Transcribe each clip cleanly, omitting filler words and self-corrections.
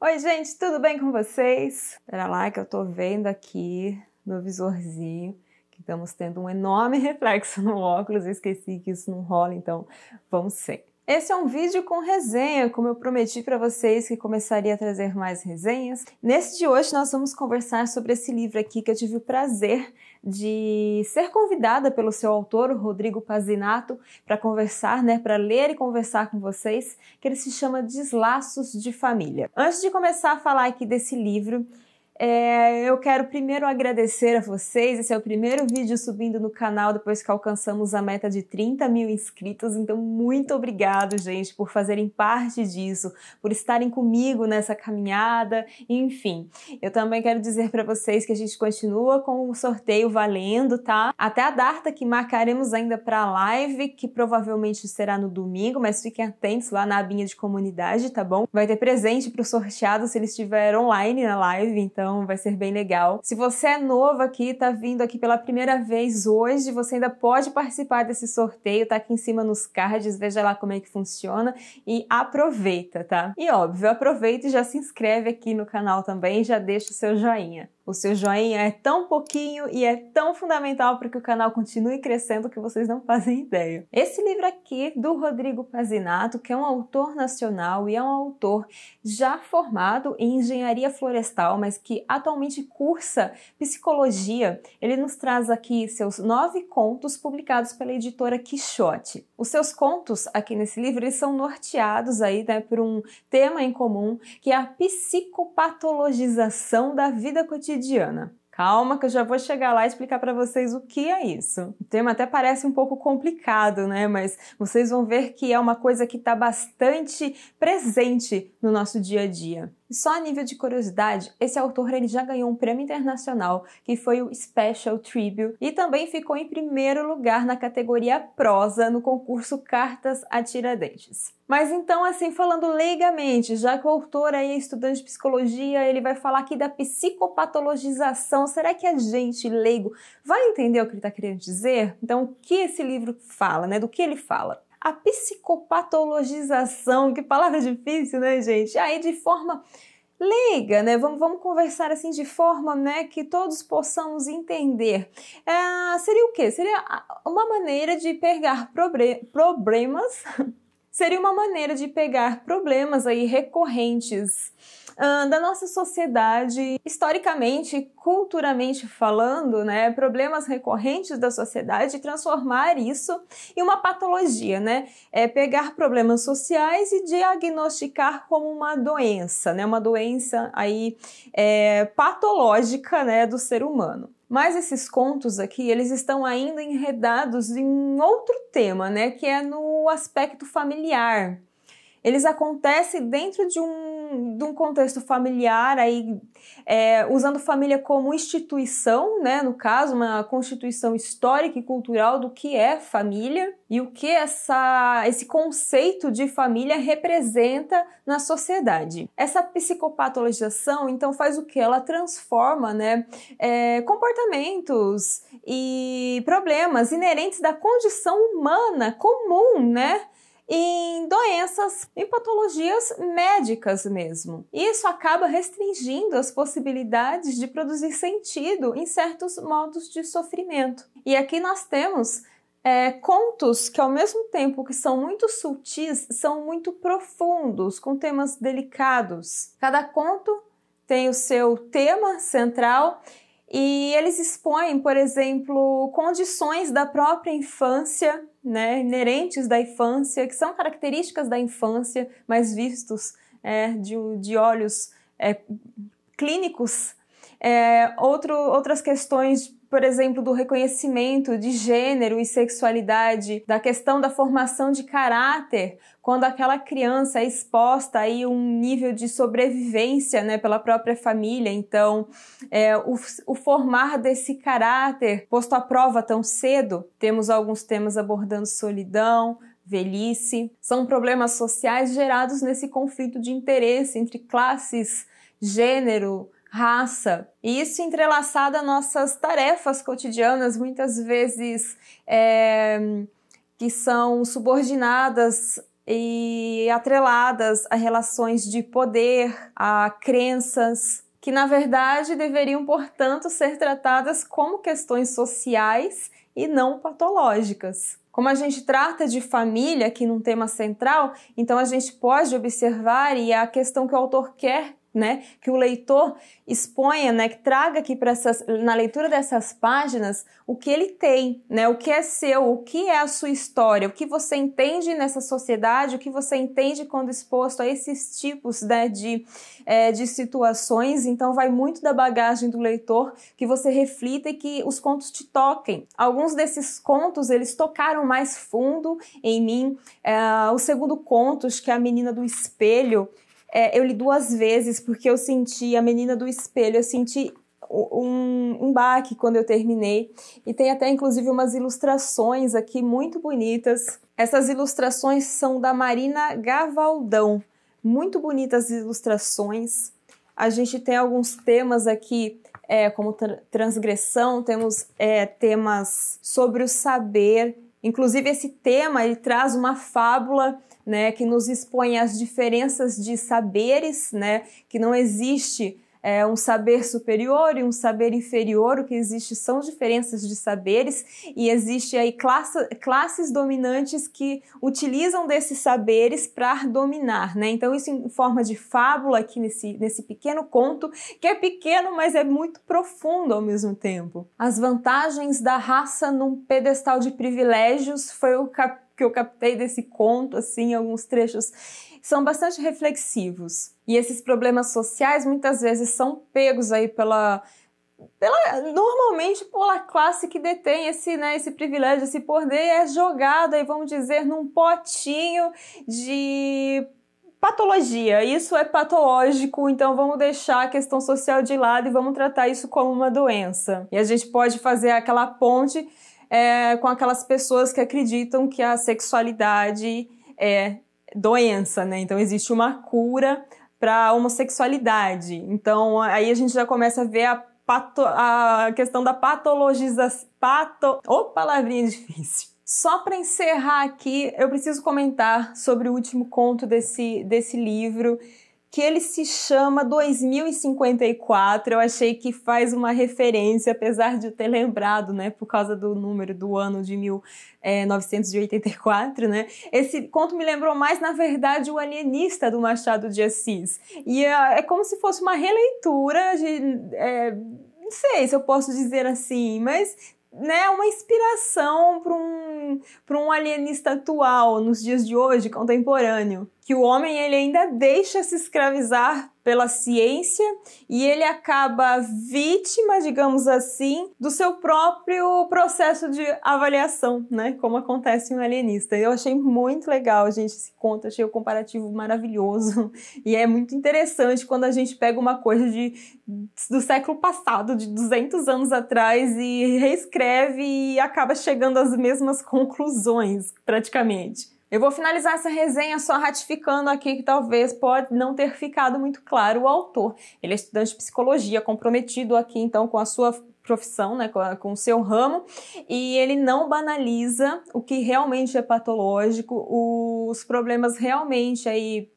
Oi, gente, tudo bem com vocês? Espera lá que eu tô vendo aqui no visorzinho que estamos tendo um enorme reflexo no óculos. Eu esqueci que isso não rola, então vamos sem. Esse é um vídeo com resenha, como eu prometi para vocês que começaria a trazer mais resenhas. Nesse de hoje nós vamos conversar sobre esse livro aqui que eu tive o prazer de ser convidada pelo seu autor, o Rodrigo Pazinato, para conversar, para ler e conversar com vocês, que ele se chama Deslaços de Família. Antes de começar a falar aqui desse livro, eu quero primeiro agradecer a vocês. Esse é o primeiro vídeo subindo no canal depois que alcançamos a meta de 30 mil inscritos, então muito obrigado, gente, por fazerem parte disso, por estarem comigo nessa caminhada, enfim. Eu também quero dizer para vocês que a gente continua com o sorteio valendo, tá? Até a data que marcaremos ainda para a live, que provavelmente será no domingo, mas fiquem atentos lá na abinha de comunidade, tá bom? Vai ter presente para o sorteado se ele estiver online na live, então vai ser bem legal. Se você é novo aqui, tá vindo aqui pela primeira vez hoje, você ainda pode participar desse sorteio, tá aqui em cima nos cards, veja lá como é que funciona e aproveita, tá? E óbvio, aproveita e já se inscreve aqui no canal também, já deixa o seu joinha. O seu joinha é tão pouquinho e é tão fundamental para que o canal continue crescendo que vocês não fazem ideia. Esse livro aqui, do Rodrigo Pazinato, que é um autor nacional e é um autor já formado em engenharia florestal, mas que atualmente cursa psicologia, ele nos traz aqui seus 9 contos publicados pela editora Quixote. Os seus contos aqui nesse livro, eles são norteados aí, por um tema em comum, que é a psicopatologização da vida cotidiana. Calma que eu já vou chegar lá e explicar para vocês o que é isso. O tema até parece um pouco complicado, mas vocês vão ver que é uma coisa que está bastante presente no nosso dia a dia. E só a nível de curiosidade, esse autor ele já ganhou um prêmio internacional, que foi o Special Tribute, e também ficou em primeiro lugar na categoria prosa no concurso Cartas a Tiradentes. Mas então, assim, falando leigamente, já que o autor aí é estudante de psicologia, ele vai falar aqui da psicopatologização. Será que a gente, leigo, vai entender o que ele está querendo dizer? Então, o que esse livro fala, do que ele fala? A psicopatologização, que palavra difícil, gente? Aí, de forma leiga, Vamos conversar assim de forma, que todos possamos entender. Seria o quê? Seria uma maneira de pegar problemas... Seria uma maneira de pegar problemas aí recorrentes da nossa sociedade, historicamente, culturalmente falando, problemas recorrentes da sociedade, e transformar isso em uma patologia, pegar problemas sociais e diagnosticar como uma doença, uma doença aí patológica, do ser humano. Mas esses contos aqui, eles estão ainda enredados em outro tema, que é no aspecto familiar. Eles acontecem dentro de um contexto familiar, aí, usando família como instituição, no caso, uma constituição histórica e cultural do que é família e o que esse conceito de família representa na sociedade. Essa psicopatologização, então, faz o quê? Ela transforma comportamentos e problemas inerentes da condição humana comum, em doenças, em patologias médicas mesmo. Isso acaba restringindo as possibilidades de produzir sentido em certos modos de sofrimento. E aqui nós temos contos que, ao mesmo tempo que são muito sutis, são muito profundos, com temas delicados. Cada conto tem o seu tema central e eles expõem, por exemplo, condições da própria infância, inerentes da infância, que são características da infância, mas vistos de olhos clínicos. Outras questões, por exemplo, do reconhecimento de gênero e sexualidade, da questão da formação de caráter, quando aquela criança é exposta a um nível de sobrevivência, pela própria família. Então, o formar desse caráter posto à prova tão cedo. Temos alguns temas abordando solidão, velhice. São problemas sociais gerados nesse conflito de interesse entre classes, gênero, raça, e isso entrelaçado a nossas tarefas cotidianas, muitas vezes que são subordinadas e atreladas a relações de poder, a crenças, que na verdade deveriam, portanto, ser tratadas como questões sociais e não patológicas. Como a gente trata de família aqui num tema central, então a gente pode observar, e é a questão que o autor quer, né, que o leitor exponha, né, que traga aqui na leitura dessas páginas o que ele tem, né, o que é seu, o que é a sua história, o que você entende nessa sociedade, o que você entende quando exposto a esses tipos, né, de situações. Então vai muito da bagagem do leitor, que você reflita e que os contos te toquem. Alguns desses contos, eles tocaram mais fundo em mim. O segundo conto, que é A Menina do Espelho, eu li 2 vezes porque eu senti A Menina do Espelho, eu senti um baque quando eu terminei, e tem até inclusive umas ilustrações aqui muito bonitas. Essas ilustrações são da Marina Gavaldão, muito bonitas ilustrações. A gente tem alguns temas aqui, como transgressão, temos temas sobre o saber. Inclusive esse tema, ele traz uma fábula, né, que nos expõe as diferenças de saberes, né, que não existe um saber superior e um saber inferior. O que existe são diferenças de saberes, e existe aí classes dominantes que utilizam desses saberes para dominar, né? Então isso em forma de fábula aqui nesse pequeno conto, que é pequeno, mas é muito profundo ao mesmo tempo. As vantagens da raça num pedestal de privilégios foi o que eu captei desse conto, assim, alguns trechos são bastante reflexivos. E esses problemas sociais muitas vezes são pegos aí normalmente pela classe que detém esse privilégio, esse poder, é jogado aí, vamos dizer, num potinho de patologia. Isso é patológico, então vamos deixar a questão social de lado e vamos tratar isso como uma doença. E a gente pode fazer aquela ponte com aquelas pessoas que acreditam que a sexualidade é doença, né? Então existe uma cura para a homossexualidade. Então aí a gente já começa a ver a questão da patologização. Palavrinha difícil. Só para encerrar aqui, eu preciso comentar sobre o último conto desse livro, que ele se chama 2054. Eu achei que faz uma referência, apesar de eu ter lembrado, né, por causa do número do ano de 1984, né? Esse conto me lembrou mais, na verdade, O Alienista, do Machado de Assis. E é como se fosse uma releitura de... não sei se eu posso dizer assim, mas... né, uma inspiração para um alienista atual, nos dias de hoje, contemporâneo. Que o homem, ele ainda deixa se escravizar pela ciência e ele acaba vítima, digamos assim, do seu próprio processo de avaliação, né? Como acontece em Um Alienista. Eu achei muito legal, gente, esse conto, achei o comparativo maravilhoso, e é muito interessante quando a gente pega uma coisa do século passado, de 200 anos atrás, e reescreve e acaba chegando às mesmas conclusões, praticamente. Eu vou finalizar essa resenha só ratificando aqui que talvez pode não ter ficado muito claro o autor. Ele é estudante de psicologia, comprometido aqui então com a sua profissão, né, com o seu ramo, e ele não banaliza o que realmente é patológico, os problemas realmente aí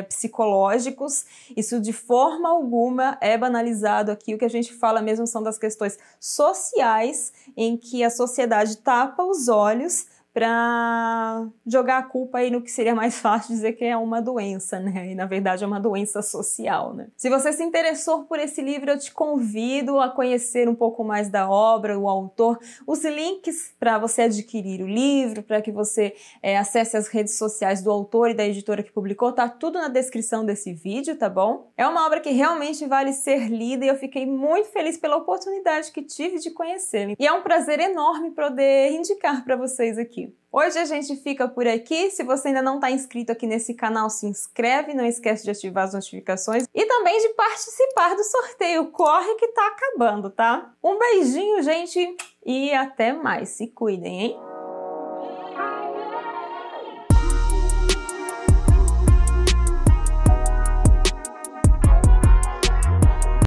psicológicos. Isso de forma alguma é banalizado aqui. O que a gente fala mesmo são das questões sociais, em que a sociedade tapa os olhos para jogar a culpa aí no que seria mais fácil dizer que é uma doença, né? E na verdade é uma doença social, né? Se você se interessou por esse livro, eu te convido a conhecer um pouco mais da obra, o autor, os links para você adquirir o livro, para que você acesse as redes sociais do autor e da editora que publicou, tá tudo na descrição desse vídeo, tá bom? É uma obra que realmente vale ser lida e eu fiquei muito feliz pela oportunidade que tive de conhecê-lo. E é um prazer enorme poder indicar para vocês aqui. Hoje a gente fica por aqui. Se você ainda não está inscrito aqui nesse canal, se inscreve, não esquece de ativar as notificações e também de participar do sorteio. Corre que tá acabando, tá? Um beijinho, gente, e até mais. Se cuidem, hein?